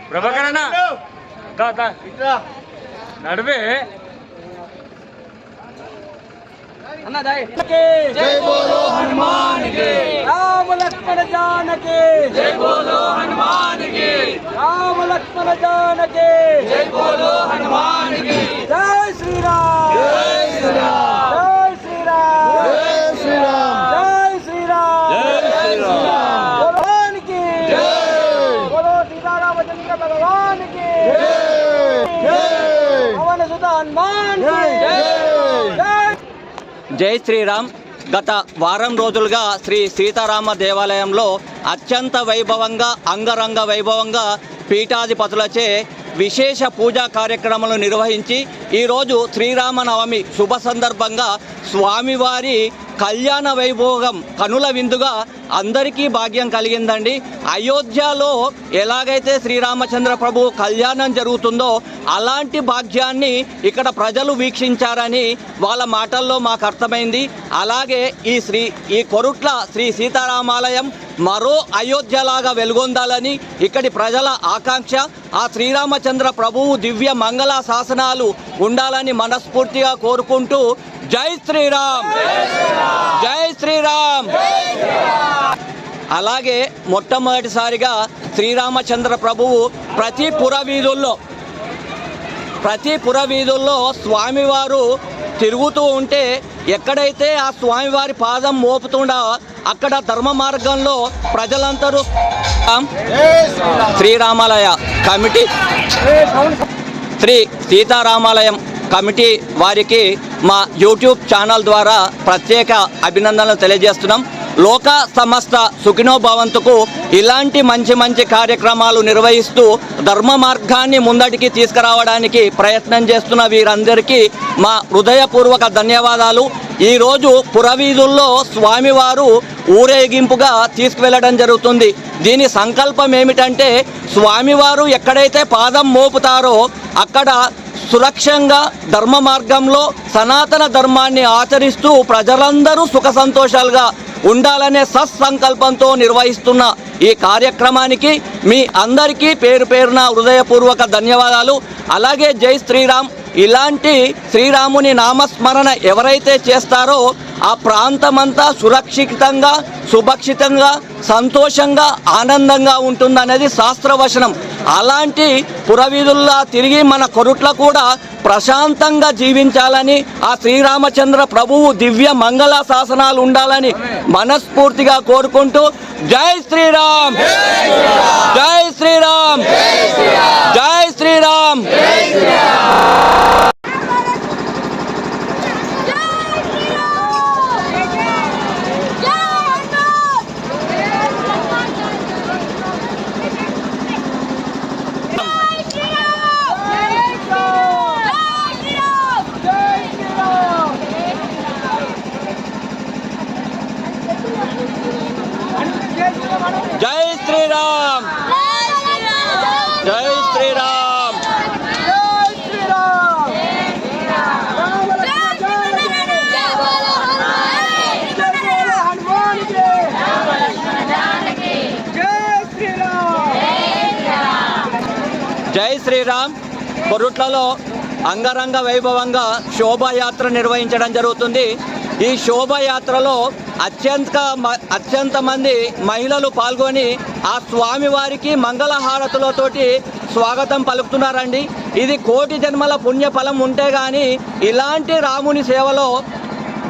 ప్రభాకరణ నడువే అన్న జై బోలో హనుమాన్ కి రామ లక్ష్మణ జానకి జై బోలో హనుమాన్ కి రామ లక్ష్మణ జానకి జై బోలో హనుమాన్ కి జై శ్రీరామ్ జై శ్రీరామ్ జై శ్రీరామ్ జై శ్రీరామ్ జై శ్రీరామ్ జై శ్రీరామ్ భగవాన్ కి జై బోలో సీతారామచంద్ర భగవాన్ కి జై జై పవన సుత హనుమాన్ కి జై జై జై శ్రీరామ్. గత వారం రోజులుగా శ్రీ సీతారామ దేవాలయంలో అత్యంత వైభవంగా అంగరంగ వైభవంగా పీఠాధిపతులచే విశేష పూజా కార్యక్రమాలు నిర్వహించి ఈరోజు శ్రీరామనవమి శుభ సందర్భంగా స్వామివారి కళ్యాణ వైభోగం కనుల విందుగా అందరికీ భాగ్యం కలిగిందండి. అయోధ్యలో ఎలాగైతే శ్రీరామచంద్ర ప్రభు కళ్యాణం జరుగుతుందో అలాంటి భాగ్యాన్ని ఇక్కడ ప్రజలు వీక్షించారని వాళ్ళ మాటల్లో మాకు అర్థమైంది. అలాగే ఈ కొరుట్ల శ్రీ సీతారామాలయం మరో అయోధ్యలాగా వెలుగొందాలని ఇక్కడి ప్రజల ఆకాంక్ష. ఆ శ్రీరామచంద్ర ప్రభువు దివ్య మంగళ శాసనాలు ఉండాలని మనస్ఫూర్తిగా కోరుకుంటూ జై శ్రీరామ్ జై శ్రీరామ్. అలాగే మొట్టమొదటిసారిగా శ్రీరామచంద్ర ప్రభువు ప్రతి పురవీధుల్లో స్వామివారు తిరుగుతూ ఉంటే ఎక్కడైతే ఆ స్వామివారి పాదం మోపుతుండో అక్కడ ధర్మ మార్గంలో ప్రజలందరూ శ్రీరామాలయ కమిటీ శ్రీ సీతారామాలయం కమిటీ వారికి మా యూట్యూబ్ ఛానల్ ద్వారా ప్రత్యేక అభినందనలు తెలియజేస్తున్నాం. లోక సమస్త సుఖినో భవంతుకు ఇలాంటి మంచి మంచి కార్యక్రమాలు నిర్వహిస్తూ ధర్మ మార్గాన్ని ముందటికి తీసుకురావడానికి ప్రయత్నం చేస్తున్న వీరందరికీ మా హృదయపూర్వక ధన్యవాదాలు. ఈరోజు పురవీధుల్లో స్వామివారు ఊరేగింపుగా తీసుకువెళ్ళడం జరుగుతుంది. దీని సంకల్పం ఏమిటంటే స్వామివారు ఎక్కడైతే పాదం మోపుతారో అక్కడ సురక్షంగా ధర్మ మార్గంలో సనాతన ధర్మాన్ని ఆచరిస్తూ ప్రజలందరూ సుఖ సంతోషాలుగా ఉండాలనే సత్సంకల్పంతో నిర్వహిస్తున్న ఈ కార్యక్రమానికి మీ అందరికీ పేరు పేరున హృదయపూర్వక ధన్యవాదాలు. అలాగే జై శ్రీరామ్. ఇలాంటి శ్రీరాముని నామస్మరణ ఎవరైతే చేస్తారో ఆ ప్రాంతమంతా సురక్షితంగా సుభక్షితంగా సంతోషంగా ఆనందంగా ఉంటుందనేది శాస్త్రవచనం. అలాంటి పురవీధుల్లా తిరిగి మన కొరుట్ల కూడా ప్రశాంతంగా జీవించాలని ఆ శ్రీరామచంద్ర ప్రభువు దివ్య మంగళ శాసనాలు ఉండాలని మనస్ఫూర్తిగా కోరుకుంటూ జై శ్రీరామ్ జై శ్రీరామ్ జై శ్రీరామ్. జై శ్రీరామ్ జై శ్రీరామ్ జై శ్రీరామ్. శ్రీరామ్. కొరుట్లలో అంగరంగ వైభవంగా శోభాయాత్ర నిర్వహించడం జరుగుతుంది. ఈ శోభాయాత్రలో అత్యంత మంది మహిళలు పాల్గొని ఆ స్వామివారికి మంగళహారతులతోటి స్వాగతం పలుకుతున్నారండి. ఇది కోటి జన్మల పుణ్యఫలం ఉంటే కానీ ఇలాంటి రాముని సేవలో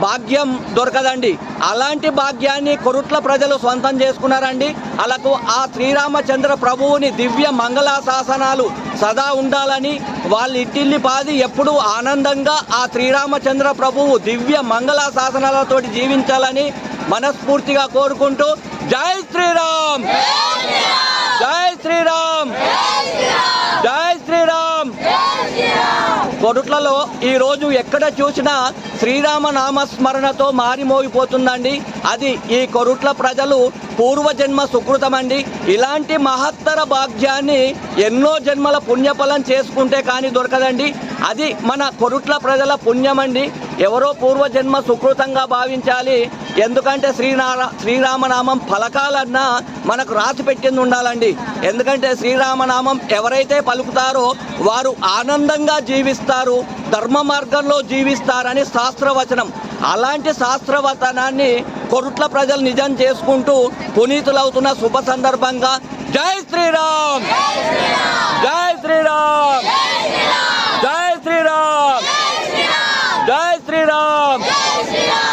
భాగ్యం దొరకదండి. అలాంటి భాగ్యాన్ని కొరుట్ల ప్రజలు సొంతం చేసుకున్నారండి. అలాకు ఆ శ్రీరామచంద్ర ప్రభువుని దివ్య మంగళ శాసనాలు సదా ఉండాలని, వాళ్ళ ఇట్టిల్లి పాది ఎప్పుడూ ఆనందంగా ఆ శ్రీరామచంద్ర ప్రభువు దివ్య మంగళ శాసనాలతోటి జీవించాలని మనస్ఫూర్తిగా కోరుకుంటూ జై శ్రీరామ్, జై శ్రీరామ్, జై శ్రీరామ్. కొరుట్లలో ఈరోజు ఎక్కడ చూసినా శ్రీరామ నామస్మరణతో మారిమోగిపోతుందండి. అది ఈ కొరుట్ల ప్రజలు పూర్వజన్మ సుకృతమండి. ఇలాంటి మహత్తర భాగ్యాన్ని ఎన్నో జన్మల పుణ్యఫలం చేసుకుంటే కానీ దొరకదండి. అది మన కొరుట్ల ప్రజల పుణ్యమండి. ఎవరో పూర్వజన్మ సుకృతంగా భావించాలి. ఎందుకంటే శ్రీరామనామం పలకాలన్నా మనకు రాసి పెట్టింది ఉండాలండి. ఎందుకంటే శ్రీరామనామం ఎవరైతే పలుకుతారో వారు ఆనందంగా జీవిస్తారు, ధర్మ మార్గంలో జీవిస్తారని శాస్త్రవచనం. అలాంటి శాస్త్రవచనాన్ని కొరుట్ల ప్రజలు నిజం చేసుకుంటూ పునీతులవుతున్న శుభ సందర్భంగా జై శ్రీరామ్, జై శ్రీరామ్, జై శ్రీరామ్, జై శ్రీరామ్.